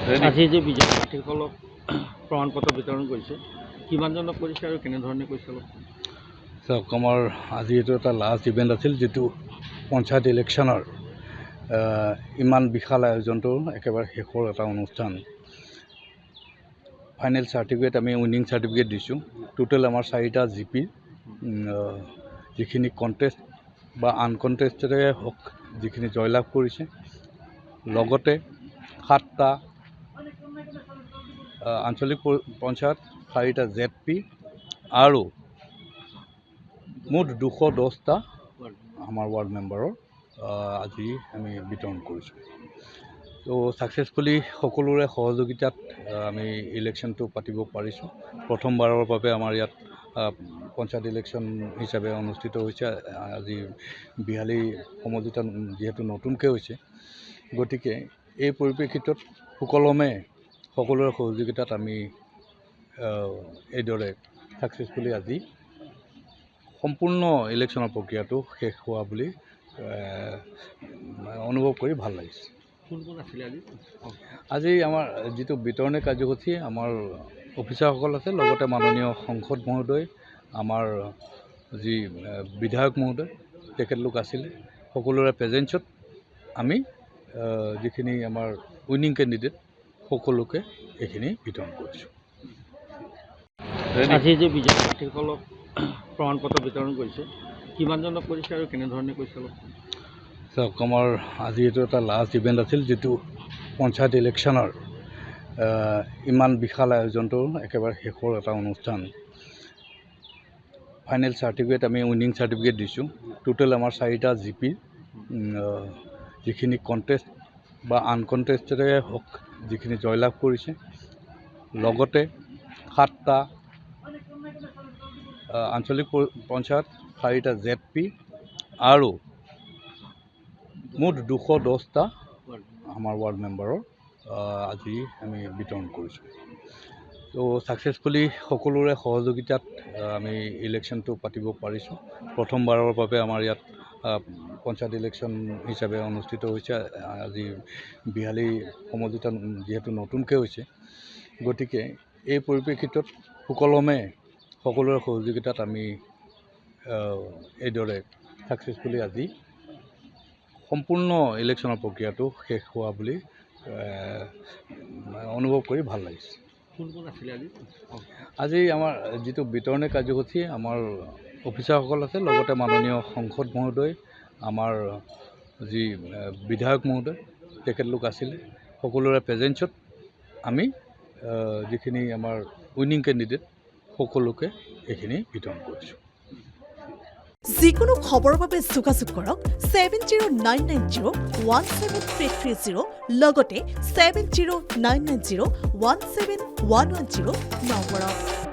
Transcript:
আজি যে বিজেপি প্ৰাৰ্থীসকলক প্ৰমাণপত্ৰ বিতৰণ কৰিছে কিমানজনক কৰিছে আৰু কেনেধৰণে কৰিছে অলপ চাওক আমাৰ আজি এইটো এটা লাষ্ট ইভেণ্ট আছিল যিটো পঞ্চায়ত ইলেকশ্যনৰ ইমান বিশাল আয়োজনটো একেবাৰে শেষৰ এটা অনুষ্ঠান ফাইনেল চাৰ্টিফিকেট আমি উইনিং চাৰ্টিফিকেট দিছোঁ টোটেল আমাৰ 4টা জিপি যিখিনি কণ্টেষ্ট বা আনকণ্টেষ্টেডে হওক যিখিনি জয়লাভ কৰিছে লগতে 7টা আঞ্চলিক পঞ্চায়ত 4টা জেডপি আৰু মুঠ 210টা আমাৰ ৱাৰ্ড মেম্বাৰৰ আজি আমি বিতৰণ কৰিছোঁ তো ছাকচেছফুলি সকলোৰে সহযোগিতাত আমি ইলেকশ্যনটো পাতিব পাৰিছোঁ প্ৰথমবাৰৰ বাবে আমাৰ ইয়াত পঞ্চায়ত ইলেকশ্যন হিচাপে অনুষ্ঠিত হৈছে আজি বিহালী সমজিতা যিহেতু নতুনকৈ হৈছে গতিকে এই পৰিপ্ৰেক্ষিতত সুকলমে সকলোৰে সহযোগিতাত আমি এইদৰে ছাকচেছফুলি আজি সম্পূৰ্ণ ইলেকশ্যনৰ প্ৰক্ৰিয়াটো শেষ হোৱা বুলি অনুভৱ কৰি ভাল লাগিছে কোন কোন আছিলে আজি আমাৰ যিটো বিতৰণী কাৰ্যসূচী আমাৰ অফিচাৰসকল আছে লগতে মাননীয় সংসদ মহোদয় আমাৰ যি বিধায়ক মহোদয় তেখেতলোক আছিলে সকলোৰে প্ৰেজেঞ্চত আমি যিখিনি আমাৰ উইনিং কেণ্ডিডেট সকলোকে এইখিনি বিতৰণ কৰিছোঁ আজি যে বিজেপি প্ৰাৰ্থীসকলক প্ৰমাণপত্ৰ বিতৰণ কৰিছে কিমানজনক কৰিছে আৰু কেনেধৰণে কৰিছে অলপ চাওক আমাৰ আজি এইটো এটা লাষ্ট ইভেণ্ট আছিল যিটো পঞ্চায়ত ইলেকশ্যনৰ ইমান বিশাল আয়োজনটো একেবাৰে শেষৰ এটা অনুষ্ঠান ফাইনেল চাৰ্টিফিকেট আমি উইনিং চাৰ্টিফিকেট দিছোঁ টোটেল আমাৰ 4টা জিপি যিখিনি কণ্টেষ্ট বা আনকণ্টেষ্টেডে হওক যিখিনি জয়লাভ কৰিছে লগতে 7টা আঞ্চলিক পঞ্চায়ত 4টা জেডপি আৰু মুঠ 210টা আমাৰ ৱাৰ্ড মেম্বাৰৰ আজি আমি বিতৰণ কৰিছোঁ তো ছাকচেছফুলি সকলোৰে সহযোগিতাত আমি ইলেকশ্যনটো পাতিব পাৰিছোঁ প্ৰথমবাৰৰ বাবে আমাৰ ইয়াত পঞ্চায়ত ইলেকশ্যন হিচাপে অনুষ্ঠিত হৈছে আজি বিহালী সমজিতা যিহেতু নতুনকৈ হৈছে গতিকে এই পৰিপ্ৰেক্ষিতত সুকলমে সকলোৰে সহযোগিতাত আমি এইদৰে ছাকচেছফুলি আজি সম্পূৰ্ণ ইলেকশ্যনৰ প্ৰক্ৰিয়াটো শেষ হোৱা বুলি অনুভৱ কৰি ভাল লাগিছে কোন কোন আছিলে আজি আমাৰ যিটো বিতৰণী কাৰ্যসূচী আমাৰ অফিচাৰসকল আছে লগতে মাননীয় সংসদ মহোদয় আমাৰ যি বিধায়ক মহোদয় তেখেতলোক আছিলে সকলোৰে প্ৰেজেঞ্চত আমি যিখিনি আমাৰ উইনিং কেণ্ডিডেট সকলোকে এইখিনি বিতৰণ কৰিছোঁ যিকোনো খবৰৰ বাবে যোগাযোগ কৰক 7099017330 লগতে 7099017110 নম্বৰত